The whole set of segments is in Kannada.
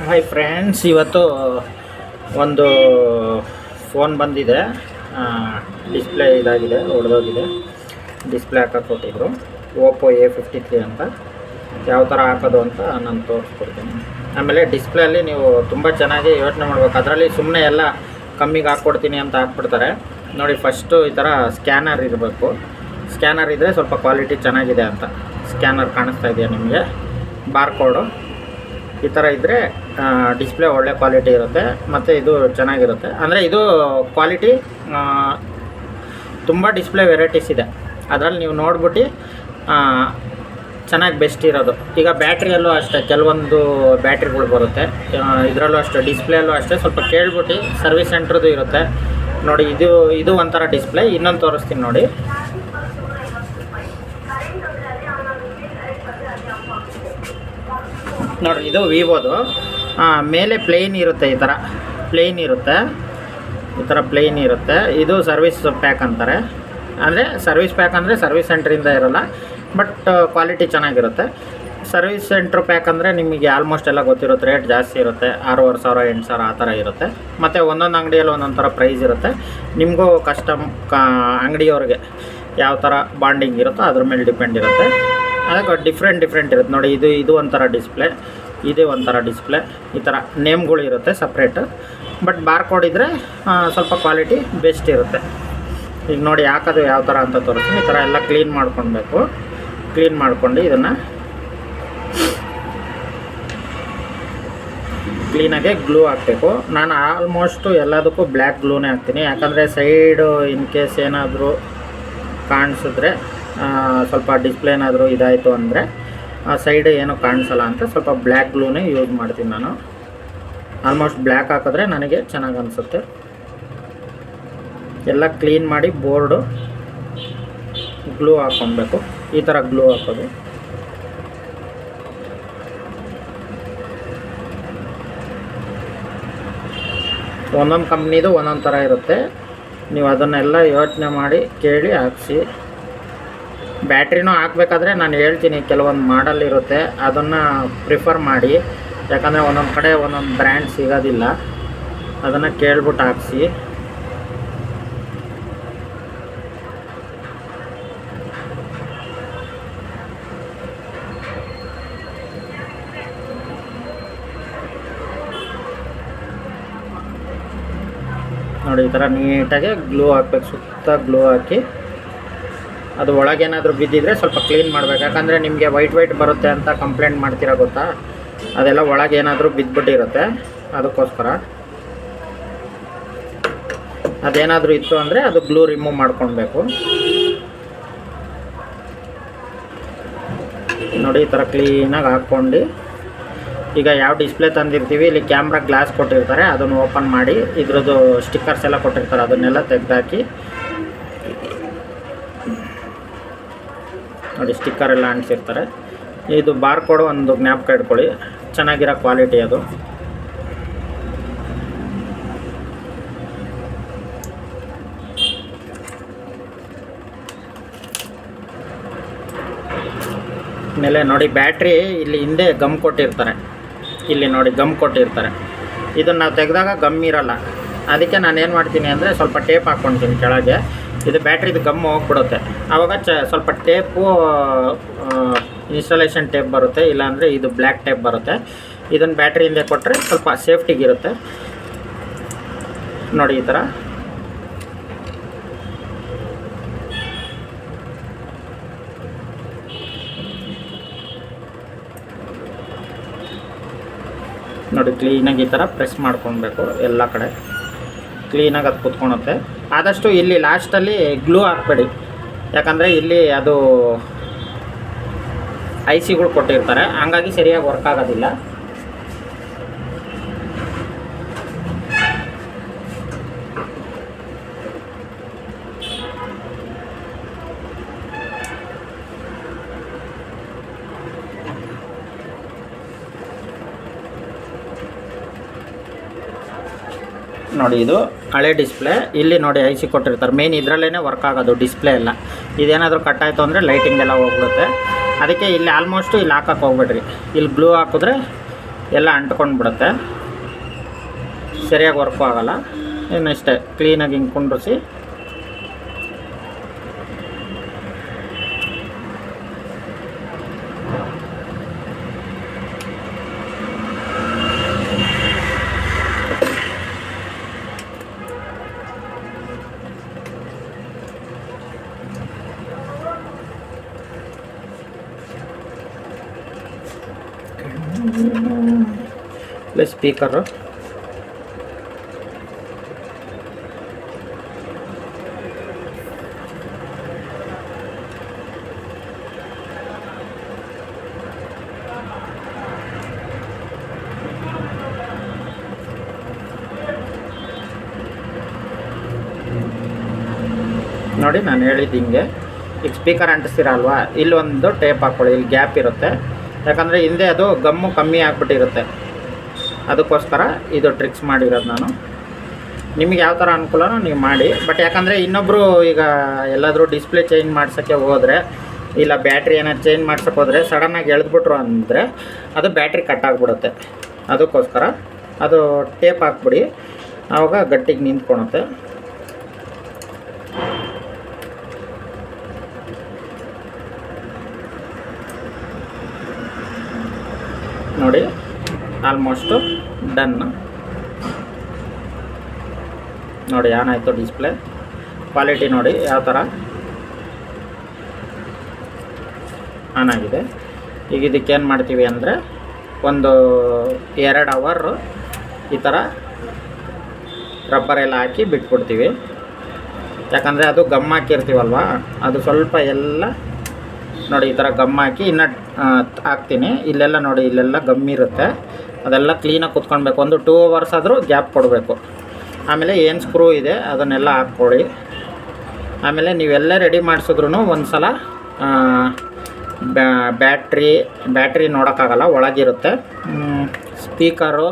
ಹಾಯ್ ಫ್ರೆಂಡ್ಸ್, ಇವತ್ತು ಒಂದು ಫೋನ್ ಬಂದಿದೆ. ಡಿಸ್ಪ್ಲೇ ಇದಾಗಿದೆ, ಹೊಡೆದೋಗಿದೆ. ಡಿಸ್ಪ್ಲೇ ಹಾಕಕ್ಕೆ ಕೊಟ್ಟಿದ್ರು. ಓಪೋ A53 ಅಂತ. ಯಾವ ಥರ ಹಾಕೋದು ಅಂತ ನಾನು ತೋರಿಸ್ಕೊಡ್ತೀನಿ. ಆಮೇಲೆ ಡಿಸ್ಪ್ಲೇಯಲ್ಲಿ ನೀವು ತುಂಬ ಚೆನ್ನಾಗಿ ಯೋಚನೆ ಮಾಡ್ಬೇಕು. ಅದರಲ್ಲಿ ಸುಮ್ಮನೆ ಎಲ್ಲ ಕಮ್ಮಿಗೆ ಹಾಕ್ಕೊಡ್ತೀನಿ ಅಂತ ಹಾಕ್ಬಿಡ್ತಾರೆ ನೋಡಿ. ಫಸ್ಟು ಈ ಥರ ಸ್ಕ್ಯಾನರ್ ಇರಬೇಕು. ಸ್ಕ್ಯಾನರ್ ಇದ್ದರೆ ಸ್ವಲ್ಪ ಕ್ವಾಲಿಟಿ ಚೆನ್ನಾಗಿದೆ ಅಂತ. ಸ್ಕ್ಯಾನರ್ ಕಾಣಿಸ್ತಾ ಇದೆಯಾ ನಿಮಗೆ? ಬಾರ್ಕೋಡು ಈ ಥರ ಇದ್ದರೆ ಡಿಸ್ಪ್ಲೇ ಒಳ್ಳೆ ಕ್ವಾಲಿಟಿ ಇರುತ್ತೆ ಮತ್ತು ಇದು ಚೆನ್ನಾಗಿರುತ್ತೆ. ಅಂದರೆ ಇದು ಕ್ವಾಲಿಟಿ ತುಂಬ ಡಿಸ್ಪ್ಲೇ ವೆರೈಟೀಸ್ ಇದೆ. ಅದರಲ್ಲಿ ನೀವು ನೋಡ್ಬಿಟ್ಟು ಚೆನ್ನಾಗಿ ಬೆಸ್ಟ್ ಇರೋದು. ಈಗ ಬ್ಯಾಟ್ರಿಯಲ್ಲೂ ಅಷ್ಟೇ ಕೆಲವೊಂದು ಬ್ಯಾಟ್ರಿಗಳು ಬರುತ್ತೆ, ಇದರಲ್ಲೂ ಅಷ್ಟೇ, ಡಿಸ್ಪ್ಲೇಯಲ್ಲೂ ಅಷ್ಟೇ. ಸ್ವಲ್ಪ ಕೇಳ್ಬಿಟ್ಟು ಸರ್ವಿಸ್ ಸೆಂಟ್ರದ್ದು ಇರುತ್ತೆ ನೋಡಿ. ಇದು ಒಂಥರ ಡಿಸ್ಪ್ಲೇ. ಇನ್ನೊಂದು ತೋರಿಸ್ತೀನಿ ನೋಡಿ. ನೋಡಿ, ಇದು ವಿವೋದು. ಮೇಲೆ ಪ್ಲೇನ್ ಇರುತ್ತೆ, ಈ ಥರ ಪ್ಲೇನ್ ಇರುತ್ತೆ. ಇದು ಸರ್ವಿಸ್ ಪ್ಯಾಕ್ ಅಂತಾರೆ. ಅಂದರೆ ಸರ್ವಿಸ್ ಪ್ಯಾಕ್ ಅಂದರೆ ಸರ್ವಿಸ್ ಸೆಂಟ್ರಿಂದ ಇರೋಲ್ಲ, ಬಟ್ ಕ್ವಾಲಿಟಿ ಚೆನ್ನಾಗಿರುತ್ತೆ. ಸರ್ವಿಸ್ ಸೆಂಟ್ರ್ ಪ್ಯಾಕ್ ಅಂದರೆ ನಿಮಗೆ ಆಲ್ಮೋಸ್ಟ್ ಎಲ್ಲ ಗೊತ್ತಿರುತ್ತೆ. ರೇಟ್ ಜಾಸ್ತಿ ಇರುತ್ತೆ, 6,500 8,000 ಆ ಥರ ಇರುತ್ತೆ. ಮತ್ತು ಒಂದೊಂದು ಅಂಗಡಿಯಲ್ಲಿ ಒಂದೊಂದು ಥರ ಪ್ರೈಸ್ ಇರುತ್ತೆ. ನಿಮಗೂ ಕಸ್ಟಮ್ ಅಂಗಡಿಯವ್ರಿಗೆ ಯಾವ ಥರ ಬಾಂಡಿಂಗ್ ಇರುತ್ತೋ ಅದ್ರ ಮೇಲೆ ಡಿಪೆಂಡ್ ಇರುತ್ತೆ. ಅದಕ್ಕೆ ಡಿಫ್ರೆಂಟ್ ಇರುತ್ತೆ ನೋಡಿ. ಇದು ಒಂಥರ ಡಿಸ್ಪ್ಲೇ, ಇದೇ ಒಂಥರ ಡಿಸ್ಪ್ಲೇ. ಈ ಥರ ನೇಮ್ಗಳು ಇರುತ್ತೆ ಸಪ್ರೇಟ್, ಬಟ್ ಬಾರ್ಕೋಡ್ ಇದ್ದರೆ ಸ್ವಲ್ಪ ಕ್ವಾಲಿಟಿ ಬೆಸ್ಟ್ ಇರುತ್ತೆ. ಈಗ ನೋಡಿ ಹಾಕೋದು ಯಾವ ಥರ ಅಂತ ತೋರಿಸ್ತೀನಿ. ಈ ಥರ ಎಲ್ಲ ಕ್ಲೀನ್ ಮಾಡ್ಕೊಳ್ಬೇಕು. ಕ್ಲೀನ್ ಮಾಡ್ಕೊಂಡು ಇದನ್ನು ಕ್ಲೀನಾಗೆ ಗ್ಲೂ ಹಾಕಬೇಕು. ನಾನು ಆಲ್ಮೋಸ್ಟು ಎಲ್ಲದಕ್ಕೂ ಬ್ಲ್ಯಾಕ್ ಗ್ಲೂನೇ ಹಾಕ್ತೀನಿ. ಯಾಕಂದರೆ ಸೈಡು ಇನ್ ಕೇಸ್ ಏನಾದರೂ ಕಾಣಿಸಿದ್ರೆ, ಸ್ವಲ್ಪ ಡಿಸ್ಪ್ಲೇ ಏನಾದರೂ ಇದಾಯಿತು ಅಂದರೆ ಆ ಸೈಡ್ ಏನೂ ಕಾಣಿಸಲ್ಲ ಅಂತ ಸ್ವಲ್ಪ ಬ್ಲ್ಯಾಕ್ ಗ್ಲೂನೇ ಯೂಸ್ ಮಾಡ್ತೀನಿ ನಾನು. ಆಲ್ಮೋಸ್ಟ್ ಬ್ಲ್ಯಾಕ್ ಹಾಕಿದ್ರೆ ನನಗೆ ಚೆನ್ನಾಗಿ ಅನಿಸುತ್ತೆ. ಎಲ್ಲ ಕ್ಲೀನ್ ಮಾಡಿ ಬೋರ್ಡು ಗ್ಲೂ ಹಾಕ್ಕೊಳ್ಬೇಕು. ಈ ಥರ ಗ್ಲೂ ಹಾಕೋದು. ಒಂದೊಂದು ಕಂಪ್ನಿದು ಒಂದೊಂದು ಥರ ಇರುತ್ತೆ. ನೀವು ಅದನ್ನೆಲ್ಲ ಯೋಚನೆ ಮಾಡಿ ಕೇಳಿ ಹಾಕ್ಸಿ. ಬ್ಯಾಟ್ರಿನೂ ಹಾಕಬೇಕಾದ್ರೆ ನಾನು ಹೇಳ್ತೀನಿ, ಕೆಲವೊಂದು ಮಾಡಲ್ ಇರುತ್ತೆ, ಅದನ್ನು ಪ್ರಿಫರ್ ಮಾಡಿ. ಯಾಕಂದರೆ ಒಂದೊಂದು ಕಡೆ ಒಂದೊಂದು ಬ್ರ್ಯಾಂಡ್ ಸಿಗೋದಿಲ್ಲ. ಅದನ್ನು ಕೇಳ್ಬಿಟ್ಟು ಹಾಕ್ಸಿ. ನೋಡಿ, ಈ ಥರ ನೀಟಾಗಿ ಗ್ಲೂ ಹಾಕ್ಬೇಕು. ಸುತ್ತ ಗ್ಲೂ ಹಾಕಿ ಅದು ಒಳಗೇನಾದರೂ ಬಿದ್ದಿದ್ರೆ ಸ್ವಲ್ಪ ಕ್ಲೀನ್ ಮಾಡಬೇಕು. ಯಾಕಂದರೆ ನಿಮಗೆ ವೈಟ್ ಬರುತ್ತೆ ಅಂತ ಕಂಪ್ಲೇಂಟ್ ಮಾಡ್ತೀರಾ ಗೊತ್ತಾ? ಅದೆಲ್ಲ ಒಳಗೇನಾದರೂ ಬಿದ್ದುಬಿಟ್ಟಿರುತ್ತೆ. ಅದಕ್ಕೋಸ್ಕರ ಅದೇನಾದರೂ ಇತ್ತು ಅಂದರೆ ಅದು ಗ್ಲೂ ರಿಮೂವ್ ಮಾಡ್ಕೊಳ್ಬೇಕು. ನೋಡಿ, ಈ ಥರ ಕ್ಲೀನಾಗಿ ಹಾಕ್ಕೊಂಡು ಈಗ ಯಾವ ಡಿಸ್ಪ್ಲೇ ತಂದಿರ್ತೀವಿ, ಇಲ್ಲಿ ಕ್ಯಾಮ್ರಾ ಗ್ಲಾಸ್ ಕೊಟ್ಟಿರ್ತಾರೆ, ಅದನ್ನು ಓಪನ್ ಮಾಡಿ ಇದ್ರದ್ದು ಸ್ಟಿಕ್ಕರ್ಸ್ ಎಲ್ಲ ಕೊಟ್ಟಿರ್ತಾರೆ, ಅದನ್ನೆಲ್ಲ ತೆಗೆದಾಕಿ ನೋಡಿ. ಸ್ಟಿಕ್ಕರ್ ಎಲ್ಲ ಅಂಟಿಸಿರ್ತಾರೆ. ಇದು ಬಾರ್ಕೋಡು ಒಂದು ಜ್ಞಾಪಕ ಇಟ್ಕೊಳ್ಳಿ, ಚೆನ್ನಾಗಿರೋ ಕ್ವಾಲಿಟಿ ಅದು. ಆಮೇಲೆ ನೋಡಿ, ಬ್ಯಾಟ್ರಿ ಇಲ್ಲಿ ಹಿಂದೆ ಗಮ್ ಕೊಟ್ಟಿರ್ತಾರೆ. ಇಲ್ಲಿ ನೋಡಿ ಗಮ್ ಕೊಟ್ಟಿರ್ತಾರೆ. ಇದನ್ನು ನಾವು ತೆಗೆದಾಗ ಗಮ್ ಇರೋಲ್ಲ. ಅದಕ್ಕೆ ನಾನು ಏನು ಮಾಡ್ತೀನಿ ಅಂದರೆ ಸ್ವಲ್ಪ ಟೇಪ್ ಹಾಕ್ಕೊಳ್ತೀನಿ ಕೆಳಗೆ. ಇದು ಬ್ಯಾಟ್ರಿದು ಗಮ್ ಹೋಗ್ಬಿಡುತ್ತೆ. ಆವಾಗ ಸ್ವಲ್ಪ ಟೇಪು ಇನ್ಸ್ಟಾಲೇಷನ್ ಟೇಪ್ ಬರುತ್ತೆ, ಇಲ್ಲಾಂದರೆ ಇದು ಬ್ಲ್ಯಾಕ್ ಟೇಪ್ ಬರುತ್ತೆ. ಇದನ್ನು ಬ್ಯಾಟ್ರಿ ಹಿಂದೆ ಕೊಟ್ಟರೆ ಸ್ವಲ್ಪ ಸೇಫ್ಟಿಗಿರುತ್ತೆ ನೋಡಿ. ಈ ಥರ ನೋಡಿ, ಕ್ಲೀನಾಗಿ ಈ ಥರ ಪ್ರೆಸ್ ಮಾಡ್ಕೊಳ್ಬೇಕು. ಎಲ್ಲ ಕಡೆ ಕ್ಲೀನಾಗಿ ಅದು ಕುತ್ಕೊಳುತ್ತೆ. ಆದಷ್ಟು ಇಲ್ಲಿ ಲಾಸ್ಟಲ್ಲಿ ಗ್ಲೂ ಹಾಕಬೇಡಿ, ಯಾಕಂದರೆ ಇಲ್ಲಿ ಅದು ಐಸಿಗಳು ಕೊಟ್ಟಿರ್ತಾರೆ, ಹಂಗಾಗಿ ಸರಿಯಾಗಿ ವರ್ಕ್ ಆಗೋದಿಲ್ಲ. ನೋಡಿ, ಇದು ಹಳೆ ಡಿಸ್ಪ್ಲೇ. ಇಲ್ಲಿ ನೋಡಿ ಐಸಿ ಕೊಟ್ಟಿರ್ತಾರೆ. ಮೇನ್ ಇದರಲ್ಲೇ ವರ್ಕ್ ಆಗೋದು ಡಿಸ್ಪ್ಲೇ ಎಲ್ಲ. ಇದೇನಾದರೂ ಕಟ್ಟಾಯಿತು ಅಂದರೆ ಲೈಟಿಂಗ್ ಎಲ್ಲ ಹೋಗ್ಬಿಡುತ್ತೆ. ಅದಕ್ಕೆ ಇಲ್ಲಿ ಆಲ್ಮೋಸ್ಟು ಇಲ್ಲಿ ಹಾಕಕ್ಕೆ ಹೋಗ್ಬೇಡ್ರಿ. ಇಲ್ಲಿ ಗ್ಲೂ ಹಾಕಿದ್ರೆ ಎಲ್ಲ ಅಂಟ್ಕೊಂಡು ಬಿಡುತ್ತೆ, ಸರಿಯಾಗಿ ವರ್ಕು ಆಗೋಲ್ಲ. ಇನ್ನಷ್ಟೇ ಕ್ಲೀನಾಗಿ ಹಿಂಗೆ ಕುಂಡ್ರಿಸಿ ಸ್ಪೀಕರು ನೋಡಿ, ನಾನು ಹೇಳಿದ್ದು ಹಿಂಗೆ. ಈಗ ಸ್ಪೀಕರ್ ಅಂಟಿಸ್ತೀರ ಅಲ್ವಾ, ಇಲ್ಲೊಂದು ಟೇಪ್ ಹಾಕ್ಕೊಳ್ಳಿ, ಇಲ್ಲಿ ಗ್ಯಾಪ್ ಇರುತ್ತೆ. ಯಾಕಂದರೆ ಹಿಂದೆ ಅದು ಗಮ್ಮು ಕಮ್ಮಿ ಆಗಿಬಿಟ್ಟಿರುತ್ತೆ, ಅದಕ್ಕೋಸ್ಕರ ಇದು ಟ್ರಿಕ್ಸ್ ಮಾಡಿರೋದು ನಾನು. ನಿಮಗೆ ಯಾವ ಥರ ಅನುಕೂಲನೋ ನೀವು ಮಾಡಿ. ಬಟ್ ಯಾಕಂದರೆ ಇನ್ನೊಬ್ಬರು ಈಗ ಎಲ್ಲಾದರೂ ಡಿಸ್ಪ್ಲೇ ಚೇಂಜ್ ಮಾಡ್ಸೋಕ್ಕೆ ಹೋದರೆ, ಇಲ್ಲ ಬ್ಯಾಟ್ರಿ ಏನಾದ್ರು ಚೇಂಜ್ ಮಾಡ್ಸೋಕ್ಕೆ ಹೋದರೆ ಸಡನ್ನಾಗಿ ಎಳೆದ್ಬಿಟ್ರು ಅಂದರೆ ಅದು ಬ್ಯಾಟ್ರಿ ಕಟ್ ಆಗಿಬಿಡುತ್ತೆ. ಅದಕ್ಕೋಸ್ಕರ ಅದು ಟೇಪ್ ಹಾಕ್ಬಿಡಿ, ಆವಾಗ ಗಟ್ಟಿಗೆ ನಿಂತ್ಕೊಳುತ್ತೆ. ನೋಡಿ, ಆಲ್ಮೋಸ್ಟು ಡನ್. ನೋಡಿ ಆನ್ ಆಯಿತು ಡಿಸ್ಪ್ಲೇ. ಕ್ವಾಲಿಟಿ ನೋಡಿ ಯಾವ ಥರ ಆನ್ ಆಗಿದೆ. ಈಗ ಇದಕ್ಕೇನು ಮಾಡ್ತೀವಿ ಅಂದರೆ, ಒಂದು 2 ಅವರ್ ಈ ಥರ ರಬ್ಬರೆಲ್ಲ ಹಾಕಿ ಬಿಟ್ಬಿಡ್ತೀವಿ. ಯಾಕಂದರೆ ಅದು ಗಮ್ ಹಾಕಿರ್ತೀವಲ್ವ, ಅದು ಸ್ವಲ್ಪ ಎಲ್ಲ ನೋಡಿ ಈ ಥರ ಗಮ್ ಹಾಕಿ ಇನ್ನು ಹಾಕ್ತೀನಿ. ಇಲ್ಲೆಲ್ಲ ನೋಡಿ, ಇಲ್ಲೆಲ್ಲ ಗಮ್ಮಿರುತ್ತೆ, ಅದೆಲ್ಲ ಕ್ಲೀನಾಗಿ ಕುತ್ಕೊಳ್ಬೇಕು. ಒಂದು 2 ಅವರ್ಸ್ ಆದರೂ ಗ್ಯಾಪ್ ಕೊಡಬೇಕು. ಆಮೇಲೆ ಏನು ಸ್ಕ್ರೂ ಇದೆ ಅದನ್ನೆಲ್ಲ ಹಾಕ್ಕೊಳ್ಳಿ. ಆಮೇಲೆ ನೀವೆಲ್ಲ ರೆಡಿ ಮಾಡಿಸಿದ್ರೂ ಒಂದು ಸಲ ಬ್ಯಾಟ್ರಿ ನೋಡೋಕ್ಕಾಗಲ್ಲ, ಒಳಗಿರುತ್ತೆ. ಸ್ಪೀಕರು,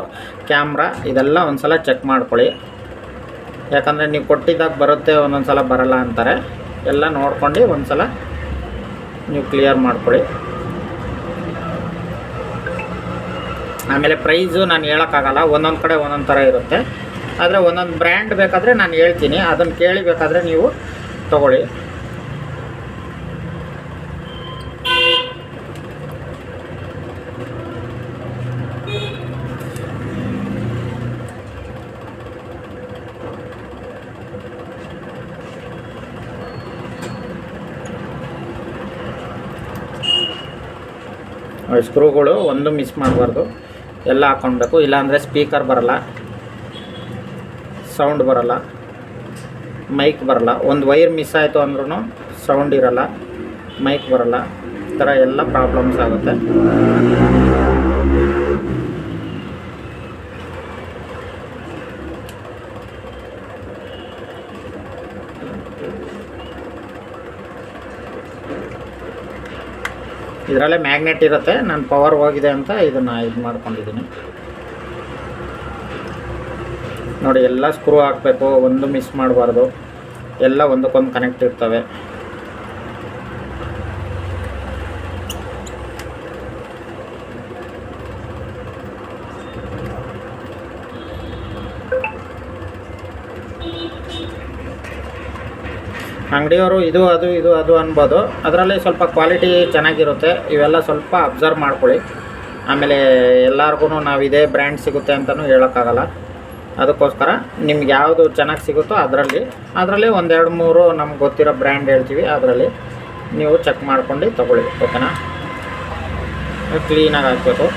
ಕ್ಯಾಮ್ರಾ ಇದೆಲ್ಲ ಒಂದು ಸಲ ಚೆಕ್ ಮಾಡ್ಕೊಳ್ಳಿ. ಯಾಕಂದರೆ ನೀವು ಕೊಟ್ಟಿದ್ದಾಗ ಬರುತ್ತೆ, ಒಂದೊಂದು ಸಲ ಬರಲ್ಲ ಅಂತಾರೆ. ಎಲ್ಲ ನೋಡ್ಕೊಂಡು ಒಂದು ಸಲ ನೀವು ಕ್ಲಿಯರ್ ಮಾಡ್ಕೊಳ್ಳಿ. ಆಮೇಲೆ ಪ್ರೈಸು ನಾನು ಹೇಳೋಕ್ಕಾಗಲ್ಲ, ಒಂದೊಂದು ಕಡೆ ಒಂದೊಂದು ಥರ ಇರುತ್ತೆ. ಆದರೆ ಒಂದೊಂದು ಬ್ರ್ಯಾಂಡ್ ಬೇಕಾದರೆ ನಾನು ಹೇಳ್ತೀನಿ, ಅದನ್ನು ಕೇಳಿ ಬೇಕಾದರೆ ನೀವು ತಗೊಳ್ಳಿ. ಸ್ಕ್ರೂಗಳು ಒಂದು ಮಿಸ್ ಮಾಡಬಾರ್ದು, ಎಲ್ಲ ಹಾಕ್ಕೊಳ್ಬೇಕು. ಇಲ್ಲಾಂದರೆ ಸ್ಪೀಕರ್ ಬರಲ್ಲ, ಸೌಂಡ್ ಬರಲ್ಲ, ಮೈಕ್ ಬರಲ್ಲ. ಒಂದು ವೈರ್ ಮಿಸ್ ಆಯಿತು ಅಂದ್ರೂ ಸೌಂಡ್ ಇರಲ್ಲ, ಮೈಕ್ ಬರಲ್ಲ. ಈ ಥರ ಎಲ್ಲ ಪ್ರಾಬ್ಲಮ್ಸ್ ಆಗುತ್ತೆ. ಇದರಲ್ಲೇ ಮ್ಯಾಗ್ನೆಟ್ ಇರುತ್ತೆ. ನಾನು ಪವರ್ ಹೋಗಿದೆ ಅಂತ ಇದನ್ನು ಇದು ಮಾಡ್ಕೊಂಡಿದ್ದೀನಿ. ನೋಡಿ, ಎಲ್ಲ ಸ್ಕ್ರೂ ಹಾಕಬೇಕು, ಒಂದು ಮಿಸ್ ಮಾಡಬಾರ್ದು, ಎಲ್ಲ ಒಂದಕ್ಕೊಂದು ಕನೆಕ್ಟ್ ಇರ್ತವೆ. ಅಂಗಡಿಯವರು ಇದು ಅದು ಅನ್ಬೋದು, ಅದರಲ್ಲಿ ಸ್ವಲ್ಪ ಕ್ವಾಲಿಟಿ ಚೆನ್ನಾಗಿರುತ್ತೆ. ಇವೆಲ್ಲ ಸ್ವಲ್ಪ ಅಬ್ಸರ್ವ್ ಮಾಡ್ಕೊಳ್ಳಿ. ಆಮೇಲೆ ಎಲ್ಲರಿಗೂ ನಾವು ಇದೇ ಬ್ರ್ಯಾಂಡ್ ಸಿಗುತ್ತೆ ಅಂತಲೂ ಹೇಳೋಕ್ಕಾಗಲ್ಲ. ಅದಕ್ಕೋಸ್ಕರ ನಿಮ್ಗೆ ಯಾವುದು ಚೆನ್ನಾಗಿ ಸಿಗುತ್ತೋ ಅದರಲ್ಲಿ 1-2-3 ನಮ್ಗೆ ಗೊತ್ತಿರೋ ಬ್ರ್ಯಾಂಡ್ ಹೇಳ್ತೀವಿ, ಅದರಲ್ಲಿ ನೀವು ಚೆಕ್ ಮಾಡ್ಕೊಂಡು ತೊಗೊಳ್ಳಿ. ಓಕೆನಾ? ಕ್ಲೀನಾಗಿ ಹಾಕಬೇಕು.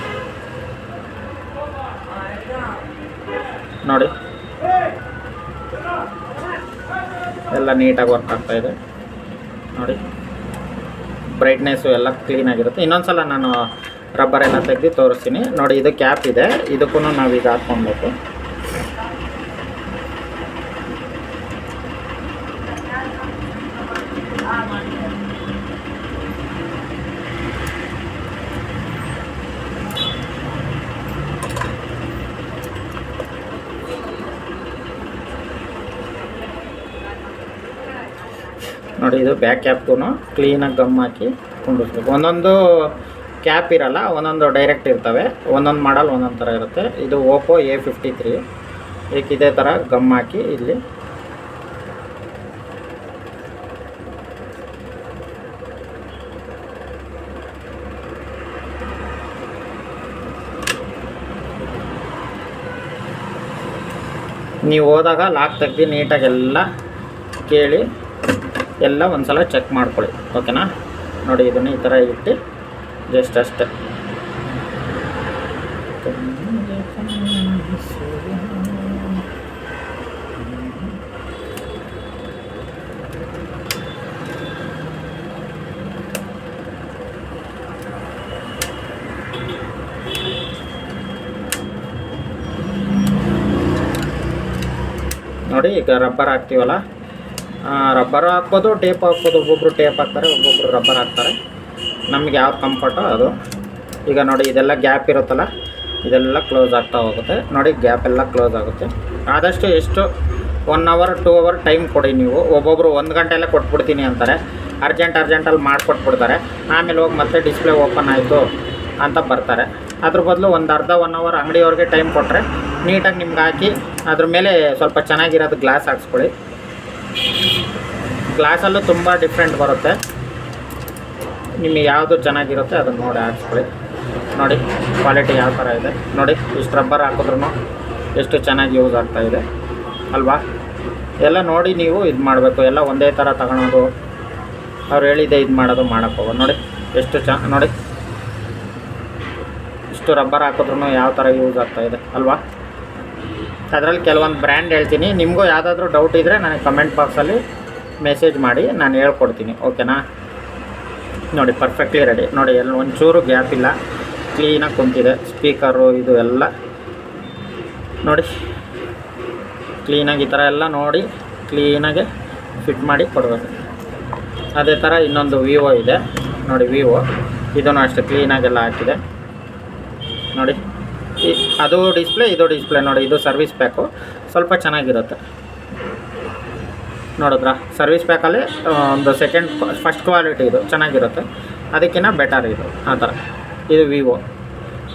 ನೋಡಿ, ಎಲ್ಲ ನೀಟಾಗಿ ವರ್ಕ್ ಆಗ್ತಾಯಿದೆ. ನೋಡಿ, ಬ್ರೈಟ್ನೆಸ್ಸು ಎಲ್ಲ ಕ್ಲೀನಾಗಿರುತ್ತೆ. ಇನ್ನೊಂದು ಸಲ ನಾನು ರಬ್ಬರ್ ಎಲ್ಲ ತೆಗೆದು ತೋರಿಸ್ತೀನಿ. ನೋಡಿ, ಇದು ಕ್ಯಾಪ್ ಇದೆ, ಇದಕ್ಕೂ ನಾವು ಈಗ ಹಾಕ್ಕೊಳ್ಬೇಕು. ನೋಡಿ, ಇದು ಬ್ಯಾಕ್ ಕ್ಯಾಪ್ಗೂ ಕ್ಲೀನಾಗಿ ಗಮ್ ಹಾಕಿ ಕುಂಡಿಸ್ಬೇಕು. ಒಂದೊಂದು ಕ್ಯಾಪ್ ಇರಲ್ಲ, ಒಂದೊಂದು ಡೈರೆಕ್ಟ್ ಇರ್ತವೆ, ಒಂದೊಂದು ಮಾಡಲ್ ಒಂದೊಂದು ಥರ ಇರುತ್ತೆ. ಇದು ಓಪೋ A53. ಇದಕ್ಕೆ ಇದೇ ಥರ ಗಮ್ ಹಾಕಿ ಇಲ್ಲಿ ನೀವು ಹೋದಾಗ ಲಾಕ್ ತೆಗ್ದು ನೀಟಾಗಿ ಎಲ್ಲ ಕೇಳಿ ಎಲ್ಲ ಒಂದು ಸಲ ಚೆಕ್ ಮಾಡ್ಕೊಳ್ಳಿ, ಓಕೆನಾ. ನೋಡಿ ಇದನ್ನು ಈ ಥರ ಇಟ್ಟು ಜಸ್ಟ್ ಅಷ್ಟೆ. ನೋಡಿ ಈಗ ರಬ್ಬರ್ ಹಾಕ್ತೀವಲ್ಲ, ರಬ್ಬರ್ ಹಾಕ್ಬೋದು, ಟೇಪ್ ಹಾಕ್ಬೋದು. ಒಬ್ಬೊಬ್ಬರು ಟೇಪ್ ಹಾಕ್ತಾರೆ, ಒಬ್ಬೊಬ್ಬರು ರಬ್ಬರ್ ಹಾಕ್ತಾರೆ. ನಮಗೆ ಯಾವ್ದು ಕಂಫರ್ಟೋ ಅದು. ಈಗ ನೋಡಿ ಇದೆಲ್ಲ ಗ್ಯಾಪ್ ಇರುತ್ತಲ್ಲ, ಇದೆಲ್ಲ ಕ್ಲೋಸ್ ಆಗ್ತಾ ಹೋಗುತ್ತೆ. ನೋಡಿ ಗ್ಯಾಪ್ ಎಲ್ಲ ಕ್ಲೋಸ್ ಆಗುತ್ತೆ. ಆದಷ್ಟು ಎಷ್ಟು 1 ಅವರ್ 2 ಅವರ್ ಟೈಮ್ ಕೊಡಿ ನೀವು. ಒಬ್ಬೊಬ್ಬರು 1 ಗಂಟೆಯಲ್ಲೇ ಕೊಟ್ಬಿಡ್ತೀನಿ ಅಂತಾರೆ, ಅರ್ಜೆಂಟಲ್ಲಿ ಮಾಡಿಕೊಟ್ಬಿಡ್ತಾರೆ. ಆಮೇಲೆ ಹೋಗಿ ಮತ್ತೆ ಡಿಸ್ಪ್ಲೇ ಓಪನ್ ಆಯಿತು ಅಂತ ಬರ್ತಾರೆ. ಅದ್ರ ಬದಲು ಒಂದು ಅರ್ಧ 1 ಅವರ್ ಅಂಗಡಿಯವ್ರಿಗೆ ಟೈಮ್ ಕೊಟ್ಟರೆ ನೀಟಾಗಿ ನಿಮ್ಗೆ ಹಾಕಿ ಅದ್ರ ಮೇಲೆ ಸ್ವಲ್ಪ ಚೆನ್ನಾಗಿರೋದು ಗ್ಲಾಸ್ ಹಾಕ್ಸ್ಕೊಳ್ಳಿ. ಗ್ಲಾಸಲ್ಲೂ ತುಂಬ ಡಿಫ್ರೆಂಟ್ ಬರುತ್ತೆ, ನಿಮಗೆ ಯಾವುದು ಚೆನ್ನಾಗಿರುತ್ತೆ ಅದನ್ನು ನೋಡಿ ಹಾಕ್ಸ್ಕೊಳ್ಳಿ. ನೋಡಿ ಕ್ವಾಲಿಟಿ ಯಾವ ಥರ ಇದೆ ನೋಡಿ. ಇಷ್ಟು ರಬ್ಬರ್ ಹಾಕಿದ್ರೂ ಎಷ್ಟು ಚೆನ್ನಾಗಿ ಯೂಸ್ ಆಗ್ತಾಯಿದೆ ಅಲ್ವಾ. ಎಲ್ಲ ನೋಡಿ ನೀವು ಇದು ಮಾಡಬೇಕು. ಎಲ್ಲ ಒಂದೇ ಥರ ತಗೊಳೋದು, ಅವ್ರು ಹೇಳಿದ್ದೆ ಇದು ಮಾಡೋದು ಮಾಡೋಕ್ಕೋಗೋದು. ನೋಡಿ ಎಷ್ಟು ನೋಡಿ ಇಷ್ಟು ರಬ್ಬರ್ ಹಾಕಿದ್ರೂ ಯಾವ ಥರ ಯೂಸ್ ಆಗ್ತಾಯಿದೆ ಅಲ್ವಾ. ಅದರಲ್ಲಿ ಕೆಲವೊಂದು ಬ್ರ್ಯಾಂಡ್ ಹೇಳ್ತೀನಿ, ನಿಮಗೂ ಯಾವುದಾದ್ರೂ ಡೌಟ್ ಇದ್ದರೆ ನನಗೆ ಕಮೆಂಟ್ ಬಾಕ್ಸಲ್ಲಿ ಮೆಸೇಜ್ ಮಾಡಿ, ನಾನು ಹೇಳ್ಕೊಡ್ತೀನಿ, ಓಕೆನಾ. ನೋಡಿ ಪರ್ಫೆಕ್ಟ್ಲಿ ರೆಡಿ. ನೋಡಿ ಎಲ್ಲ ಒಂಚೂರು ಗ್ಯಾಪ್ ಇಲ್ಲ, ಕ್ಲೀನಾಗಿ ಕುಂತಿದೆ. ಸ್ಪೀಕರು ಇದು ಎಲ್ಲ ನೋಡಿ ಕ್ಲೀನಾಗಿ ಈ ಥರ ಎಲ್ಲ ನೋಡಿ ಕ್ಲೀನಾಗಿ ಫಿಟ್ ಮಾಡಿ ಕೊಡಬೇಕು. ಅದೇ ಥರ ಇನ್ನೊಂದು ವಿವೋ ಇದೆ ನೋಡಿ, ವಿವೋ ಇದನ್ನು ಅಷ್ಟೇ ಕ್ಲೀನಾಗೆಲ್ಲ ಹಾಕಿದೆ ನೋಡಿ. ಅದು ಡಿಸ್ಪ್ಲೇ, ಇದು ಡಿಸ್ಪ್ಲೇ ನೋಡಿ. ಇದು ಸರ್ವಿಸ್ ಪ್ಯಾಕು ಸ್ವಲ್ಪ ಚೆನ್ನಾಗಿರುತ್ತೆ ನೋಡಿದ್ರಾ. ಸರ್ವಿಸ್ ಪ್ಯಾಕಲ್ಲಿ ಒಂದು ಫಸ್ಟ್ ಕ್ವಾಲಿಟಿ ಇದು ಚೆನ್ನಾಗಿರುತ್ತೆ, ಅದಕ್ಕಿಂತ ಬೆಟರ್ ಇದು ಆ ಥರ. ಇದು ವಿವೋ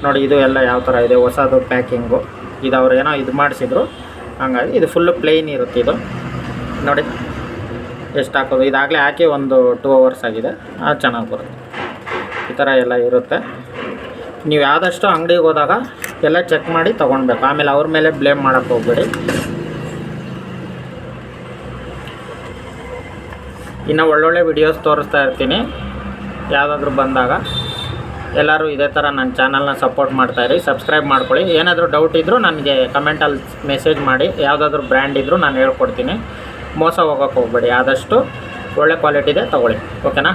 ನೋಡಿ, ಇದು ಎಲ್ಲ ಯಾವ ಥರ ಇದೆ ಹೊಸದು ಪ್ಯಾಕಿಂಗು. ಇದು ಅವ್ರು ಏನೋ ಇದು ಮಾಡಿಸಿದ್ರು, ಹಂಗಾಗಿ ಇದು ಫುಲ್ಲು ಪ್ಲೇನ್ ಇರುತ್ತೆ. ಇದು ನೋಡಿ ಎಷ್ಟು ಹಾಕೋದು. ಇದಾಗಲೇ ಹಾಕಿ ಒಂದು 2 ಅವರ್ಸ್ ಆಗಿದೆ, ಅದು ಚೆನ್ನಾಗಿ ಬರುತ್ತೆ. ಈ ಥರ ಎಲ್ಲ ಇರುತ್ತೆ. ನೀವು ಆದಷ್ಟು ಅಂಗಡಿಗೆ ಹೋದಾಗ ಎಲ್ಲ ಚೆಕ್ ಮಾಡಿ ತೊಗೊಳ್ಬೇಕು, ಆಮೇಲೆ ಅವ್ರ ಮೇಲೆ ಬ್ಲೇಮ್ ಮಾಡೋಕ್ಕೆ ಹೋಗಬೇಡಿ. ಇನ್ನು ಒಳ್ಳೊಳ್ಳೆ ವಿಡಿಯೋಸ್ ತೋರಿಸ್ತಾ ಇರ್ತೀನಿ ಯಾವುದಾದ್ರೂ ಬಂದಾಗ. ಎಲ್ಲರೂ ಇದೇ ಥರ ನನ್ನ ಚಾನಲ್ನ ಸಪೋರ್ಟ್ ಮಾಡ್ತಾಯಿರಿ, ಸಬ್ಸ್ಕ್ರೈಬ್ ಮಾಡ್ಕೊಳ್ಳಿ. ಏನಾದರೂ ಡೌಟ್ ಇದ್ದರೂ ನನಗೆ ಕಮೆಂಟಲ್ಲಿ ಮೆಸೇಜ್ ಮಾಡಿ, ಯಾವುದಾದ್ರೂ ಬ್ರ್ಯಾಂಡ್ ಇದ್ದರೂ ನಾನು ಹೇಳ್ಕೊಡ್ತೀನಿ. ಮೋಸ ಹೋಗೋಕ್ಕೆ ಹೋಗಬೇಡಿ, ಆದಷ್ಟು ಒಳ್ಳೆ ಕ್ವಾಲಿಟಿದೆ ತೊಗೊಳ್ಳಿ, ಓಕೆನಾ.